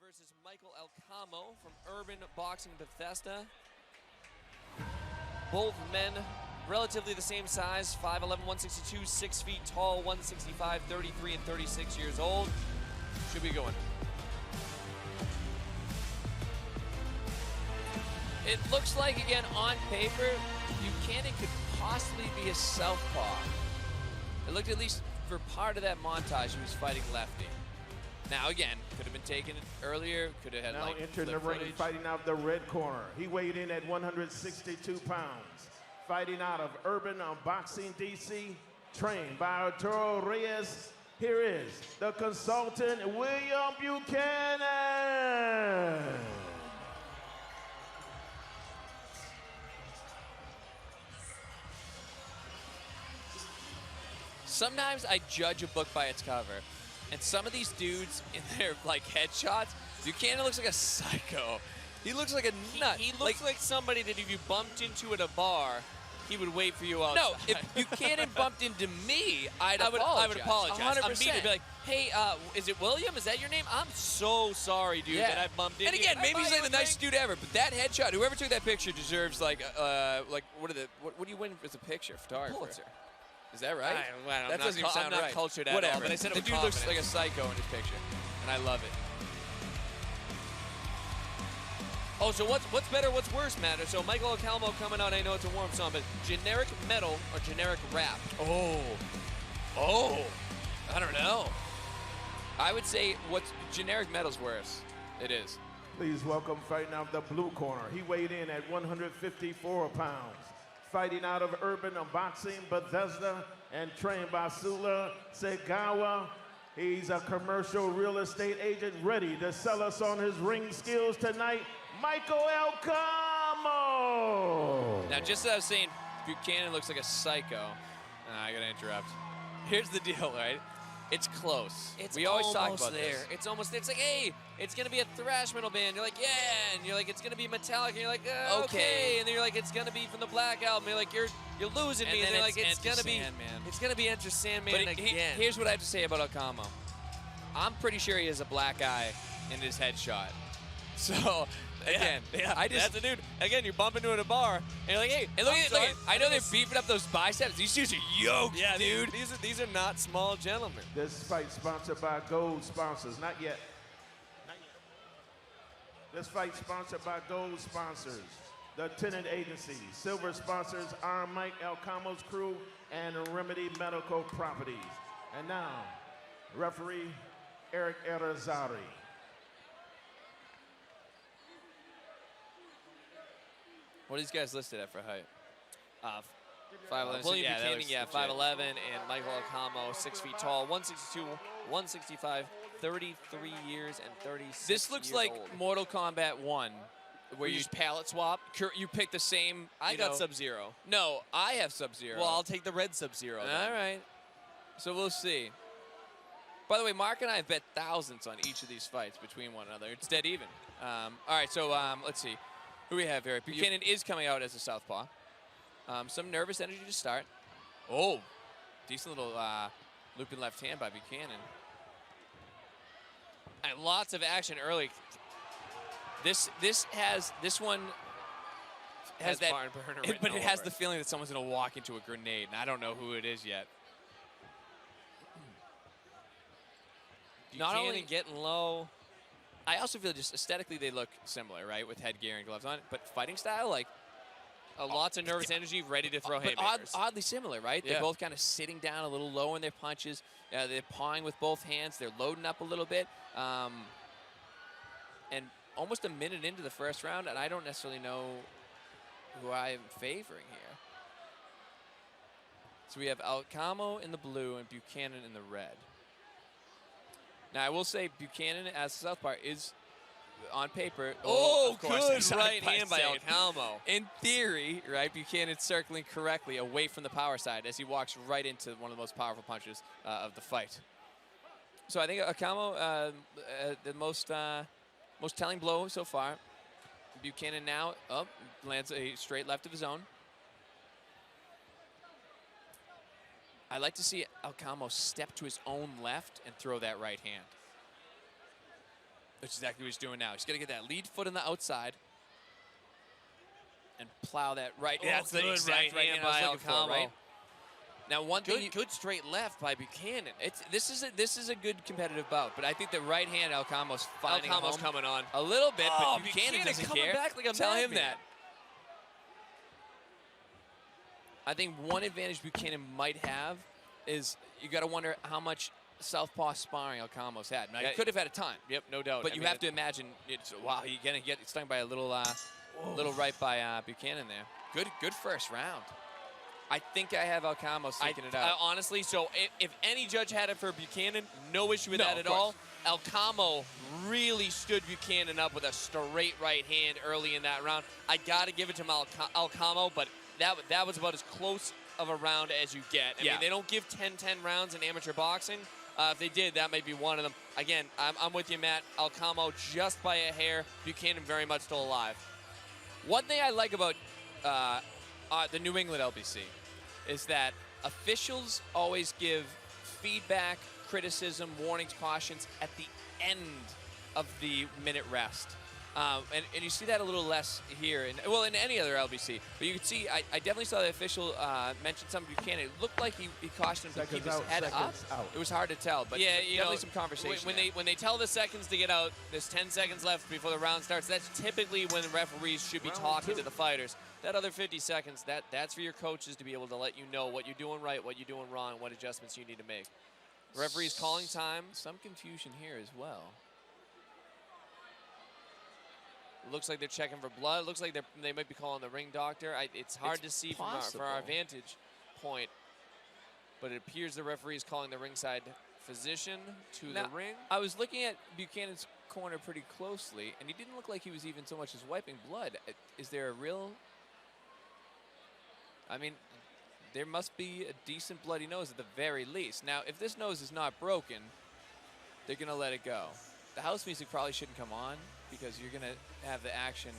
versus Michael Alcamo from Urban Boxing Bethesda. Both men relatively the same size, 5'11", 162, 6 feet tall, 165, 33 and 36 years old. Should be going. It looks like, again, on paper, Buchanan could possibly be a southpaw. It looked, at least for part of that montage, he was fighting lefty. Now, again, could have been taken earlier, could have had now like entering the ring, fighting out the red corner. He weighed in at 162 pounds. Fighting out of Urban Boxing, D.C., trained by Arturo Reyes. Here is the consultant, William Buchanan. Sometimes I judge a book by its cover, and some of these dudes in their like headshots, Buchanan looks like a psycho. He looks like a nut. He looks like somebody that if you bumped into at a bar, he would wait for you outside. No, if Buchanan bumped into me, I would apologize. 100%. Immediately be like, hey, is it William? Is that your name? I'm so sorry, dude, that I bumped into you. And again, maybe he's like the nicest dude ever, but that headshot, whoever took that picture deserves like what do you win as a picture? Photographer. Pulitzer. Is that right? That doesn't even sound I'm not right. cultured at Whatever. all, but I said The the dude dude looks confident. like a psycho in his picture, and I love it. Oh, so what's better, what's worse, Matt? So Michael Alcamo coming out, I know it's a warm song, but generic metal or generic rap? Oh, I don't know. I would say what's generic metal's worse. It is. Please welcome fighting out the blue corner. He weighed in at 154 pounds. Fighting out of Urban Boxing Bethesda and trained by Sula Segawa. He's a commercial real estate agent ready to sell us on his ring skills tonight, Michael Alcamo. Now, just as I was saying, Buchanan looks like a psycho. I gotta interrupt. Here's the deal, right? It's close. We always talk about there. this. It's almost. It's like, hey, it's gonna be a thrash metal band. You're like, yeah, and you're like, it's gonna be Metallica. And you're like, okay. And then you're like, it's gonna be from the Black Album. You're like, you're losing me. And then like, it's gonna be Enter Sandman again. Here's what I have to say about Alcamo. I'm pretty sure he has a black eye in his headshot. So. Again, that's a dude. Again, you're bumping into at a bar, and you're like, hey, and look at, I know they're beefing up those biceps. These dudes are yoked, dude. These are not small gentlemen. This fight sponsored by Gold Sponsors. Not yet. Not yet. This fight sponsored by Gold Sponsors, the Tenant Agency. Silver sponsors are Mike Alcamo's crew and Remedy Medical Properties. And now, referee Eric Erazari. What are these guys listed at for height? 5'11". William Yeah, that Buchanan, looks 5'11", and Michael Alcamo, 6 feet tall, 162, 165, 33 years and 36 This looks years like old. Mortal Kombat 1, where you just palette swap. you pick the same. I got know. Sub-Zero. No, I have Sub-Zero. Well, I'll take the red Sub-Zero. All right. So we'll see. By the way, Mark and I have bet thousands on each of these fights between one another. It's dead even. All right, so let's see. Who we have here? Buchanan is coming out as a southpaw. Some nervous energy to start. Oh, decent little looping left hand by Buchanan. And lots of action early. This one has that barn burner written but it all has over the feeling that someone's going to walk into a grenade, and I don't know who it is yet. Not only getting low. I also feel just aesthetically they look similar, right, with headgear and gloves on. But fighting style, like, lots of nervous energy, ready to throw haymakers. Oddly similar, right? Yeah. They're both kind of sitting down a little low in their punches. They're pawing with both hands. They're loading up a little bit. And almost a minute into the first round, and I don't necessarily know who I'm favoring here. So we have Alcamo in the blue and Buchanan in the red. Now, I will say Buchanan as a southpaw is, on paper, of course, good right hand by Alcamo. In theory, right, Buchanan's circling correctly away from the power side as he walks right into one of the most powerful punches of the fight. So I think Alcamo, the most telling blow so far. Buchanan now lands a straight left of his own. I like to see Alcamo step to his own left and throw that right hand. Which is exactly what he's doing now. He's going to get that lead foot on the outside and plow that right. That's the exact right hand by Alcamo. Right? Now, one thing, good straight left by Buchanan. This is a good competitive bout, but I think the right hand Alcamo's finding Alcamo's coming on a little bit, but Buchanan doesn't coming care. Back like a Tell him madman. that. I think one advantage Buchanan might have is you got to wonder how much southpaw sparring Alcamo's had. Now, he could have had a ton. Yep, no doubt. But you have to imagine, wow, you're going to get stung by a little right by Buchanan there. Good first round. I think I have Alcamo sneaking it out. Honestly, so if any judge had it for Buchanan, no issue with that at all. Alcamo really stood Buchanan up with a straight right hand early in that round. I got to give it to Alcamo, but that was about as close of a round as you get. I mean, they don't give 10-10 rounds in amateur boxing. If they did, that might be one of them. Again, I'm with you, Matt. Alcamo just by a hair. Buchanan very much still alive. One thing I like about the New England LBC is that officials always give feedback, criticism, warnings, cautions at the end of the minute rest. And you see that a little less here, in any other LBC. But you can see, I definitely saw the official mention something Buchanan. It looked like he cautioned him to keep his head up. It was hard to tell, but definitely some conversation. When they tell the seconds to get out, there's 10 seconds left before the round starts. That's typically when the referees should be talking to the fighters. That other 50 seconds, that's for your coaches to be able to let you know what you're doing right, what you're doing wrong, what adjustments you need to make. Referees calling time. Some confusion here as well. Looks like they're checking for blood. Looks like they might be calling the ring doctor. It's hard to see from our vantage point, but it appears the referee is calling the ringside physician to the ring. I was looking at Buchanan's corner pretty closely, and he didn't look like he was even so much as wiping blood. Is there a real... I mean, there must be a decent bloody nose at the very least. Now, if this nose is not broken, they're going to let it go. The house music probably shouldn't come on because you're going to have the action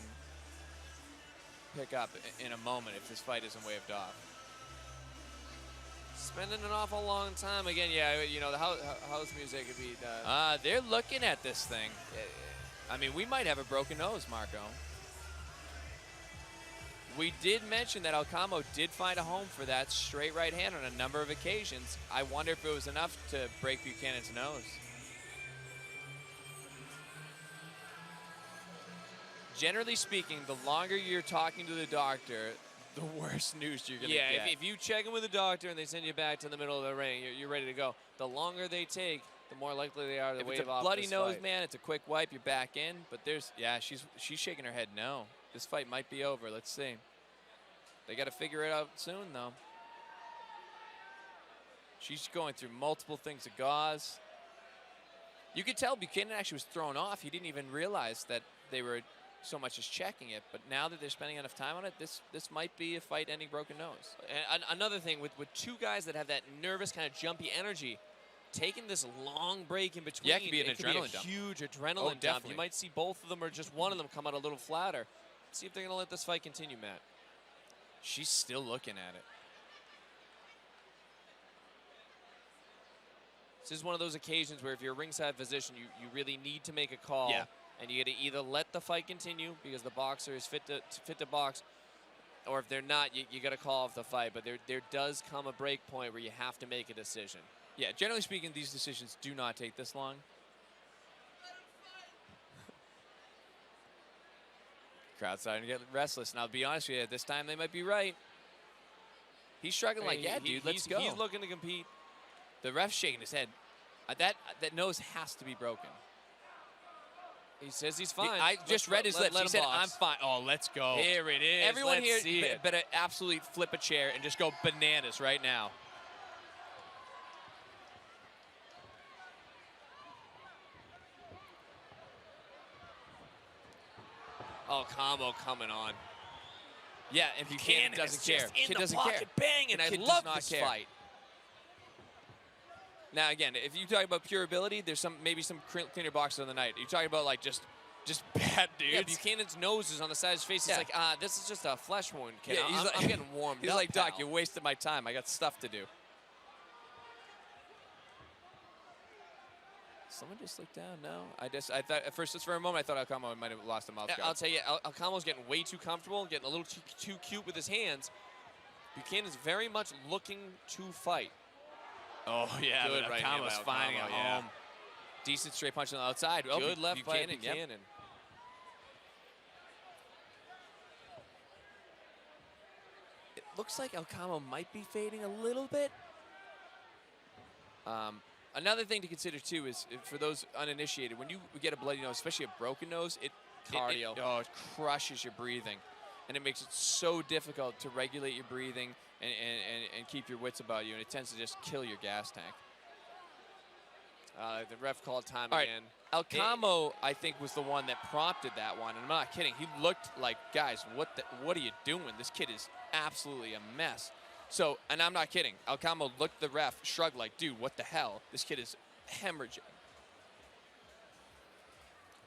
pick up in a moment if this fight isn't waved off. Spending an awful long time. Again, the house music could be... they're looking at this thing. I mean, we might have a broken nose, Marco. We did mention that Alcamo did find a home for that straight right hand on a number of occasions. I wonder if it was enough to break Buchanan's nose. Generally speaking, the longer you're talking to the doctor, the worse news you're going to get. If you check in with the doctor and they send you back to the middle of the ring, you're ready to go. The longer they take, the more likely they are to wave off bloody this nose, fight. man, it's a quick wipe, you're back in. But she's shaking her head no. This fight might be over. Let's see. They got to figure it out soon, though. She's going through multiple things of gauze. You could tell Buchanan actually was thrown off. He didn't even realize that they were so much as checking it. But now that they're spending enough time on it, this might be a fight-ending broken nose. And another thing, with two guys that have that nervous kind of jumpy energy, taking this long break in between, it could be an adrenaline dump. Huge adrenaline dump. Definitely. You might see both of them or just one of them come out a little flatter. See if they're going to let this fight continue, Matt. She's still looking at it. This is one of those occasions where if you're a ringside physician, you really need to make a call. Yeah. And you got to either let the fight continue because the boxer is fit to box, or if they're not, you got to call off the fight. But there does come a break point where you have to make a decision. Yeah, generally speaking, these decisions do not take this long. Crowd's starting to get restless. And I'll be honest with you, this time they might be right. He's struggling dude, let's go. He's looking to compete. The ref's shaking his head. That nose has to be broken. He says he's fine. I just read his lips. He said, I'm fine. Oh, let's go. Here it is. Everyone here better absolutely flip a chair and just go bananas right now. Alcamo coming on. Yeah, and Buchanan doesn't care. Kid doesn't care. Bang, and I love this fight. Now again, if you talk about pure ability, there's maybe some cleaner boxers on the night. You're talking about like just bad dudes. Yeah, Buchanan's nose is on the side of his face. He's like, this is just a flesh wound, kid. Yeah, I'm getting warmed up. He's like, Doc, you wasted my time. I got stuff to do. someone just look down? No. I thought at first, just for a moment, I thought Alcamo might have lost a mouth guard. I'll tell you, Alcamo's getting way too comfortable, getting a little too cute with his hands. Buchanan's very much looking to fight. Oh, yeah. Good right hand by Alcamo's finding a Alcamo, home. Decent straight punch on the outside. Oh, Good left by Buchanan. Yep. It looks like Alcamo might be fading a little bit. Another thing to consider, too, is for those uninitiated, when you get a bloody nose, especially a broken nose, it crushes your breathing. And it makes it so difficult to regulate your breathing and keep your wits about you. And it tends to just kill your gas tank. The ref called time All right. again. Alcamo, I think, was the one that prompted that one. And I'm not kidding. He looked like, guys, what are you doing? This kid is absolutely a mess. So, and I'm not kidding. Alcamo looked at the ref, shrugged like, dude, what the hell? This kid is hemorrhaging.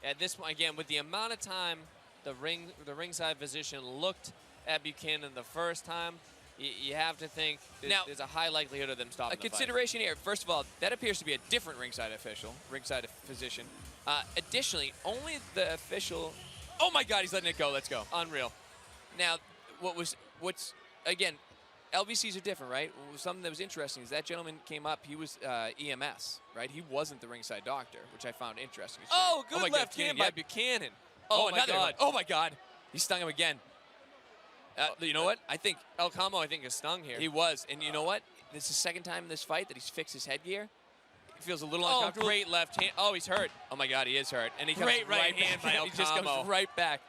At this point, again, with the amount of time the ringside physician looked at Buchanan the first time, you have to think there's a high likelihood of them stopping the fight. A consideration here, first of all, that appears to be a different ringside physician. Additionally, only the official, oh my God, he's letting it go, let's go. Unreal. Now, what's again, LVCs are different, right? Something that was interesting is that gentleman came up, he was EMS, right? He wasn't the ringside doctor, which I found interesting. Oh, good my left God, hand by Buchanan. Oh, my another God. one. Oh my God. He stung him again. You know what? I think Alcamo, is stung here. he was. And you know what? This is the second time in this fight that he's fixed his headgear. He feels a little uncomfortable. Great left hand. Oh, he's hurt. Oh my God, he is hurt. And he comes Great right hand back. by He just Alcamo. comes right back.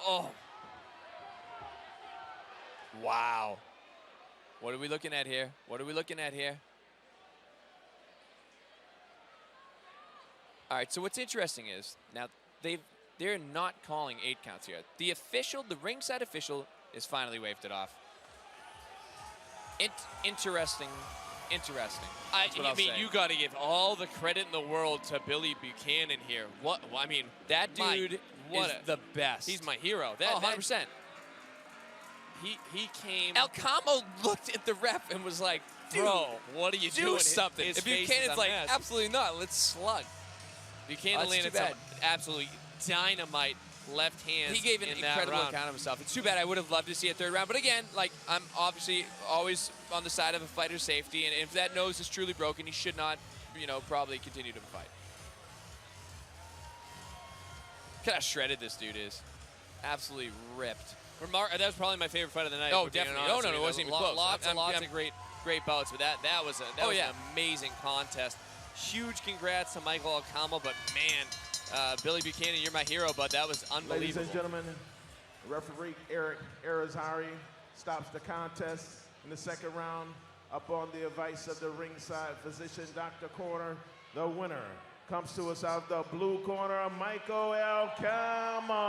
Oh. Wow. What are we looking at here? What are we looking at here? All right, so what's interesting is, now they're not calling 8 counts here. The ringside official has finally waved it off. Interesting. You got to give all the credit in the world to Billy Buchanan here. That dude is the best. He's my hero. 100%. He came. Alcamo looked at the ref and was like, bro, what are you doing? Do something. His If face Buchanan's is a like, mess. absolutely not, let's slug. Buchanan landed some absolutely dynamite left hands. He gave an in that incredible round. account of himself. It's too bad. I would have loved to see a third round. But again, I'm obviously always on the side of a fighter's safety. And if that nose is truly broken, he should not, probably continue to fight. Look how shredded this dude is. Absolutely ripped. That was probably my favorite fight of the night. Oh, definitely. No, it wasn't even close. Lots and lots of great bouts. But that was an amazing contest. Huge congrats to Michael Alcamo. But man, Billy Buchanan, you're my hero. But that was unbelievable. Ladies and gentlemen, referee Eric Arizari stops the contest in the second round. Up on the advice of the ringside physician, Dr. Corner, the winner comes to us out the blue corner, Michael Alcamo.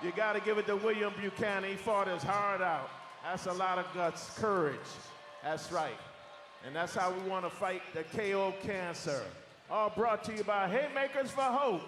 You got to give it to William Buchanan. He fought his heart out. That's a lot of guts, courage. That's right. And that's how we want to fight the KO cancer. All brought to you by Haymakers for Hope.